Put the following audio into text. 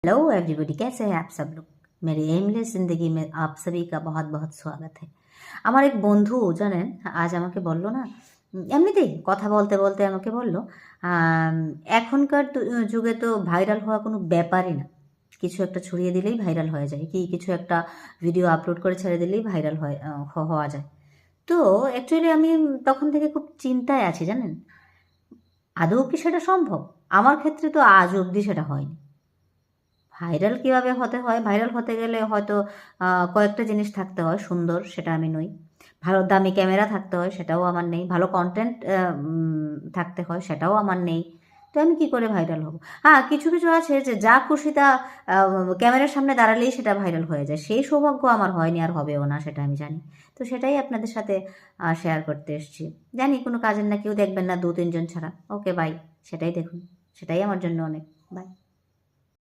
Hello everybody, कैसे हैं आप सब लोग। मेरी एमलेस ज़िंदगी में आप सभी का बहुत बहुत स्वागत है। আমার এক বন্ধু জানেন আজ আমাকে বলল না, এমনিতেই কথা বলতে বলতে আমাকে বলল, এখনকার যুগে তো ভাইরাল হওয়া কোনো ব্যাপারই না। কিছু একটা ছড়িয়ে দিলেই ভাইরাল হয়ে যায়, কি কিছু একটা ভিডিও আপলোড করে ছেড়ে দিলেই ভাইরাল হওয়া যায়। তো অ্যাকচুয়ালি আমি তখন থেকে খুব চিন্তায় আছি জানেন, আদৌ কি সেটা সম্ভব? আমার ক্ষেত্রে তো আজ অবধি সেটা হয়নি। ভাইরাল কীভাবে হতে হয়? ভাইরাল হতে গেলে হয়তো কয়েকটা জিনিস থাকতে হয়, সুন্দর সেটা আমি নই। ভালো দামি ক্যামেরা থাকতে হয়, সেটাও আমার নেই। ভালো কনটেন্ট থাকতে হয়, সেটাও আমার নেই। তো আমি কী করে ভাইরাল হব? হ্যাঁ, কিছু কিছু আছে যে যা খুশি তা ক্যামেরার সামনে দাঁড়ালেই সেটা ভাইরাল হয়ে যায়। সেই সৌভাগ্য আমার হয়নি, আর হবেও না, সেটা আমি জানি। তো সেটাই আপনাদের সাথে শেয়ার করতে এসেছি। জানি কোনো কাজের না, কেউ দেখবেন না ২-৩ জন ছাড়া। Okay bye. সেটাই দেখুন, সেটাই আমার জন্য অনেক। বাই।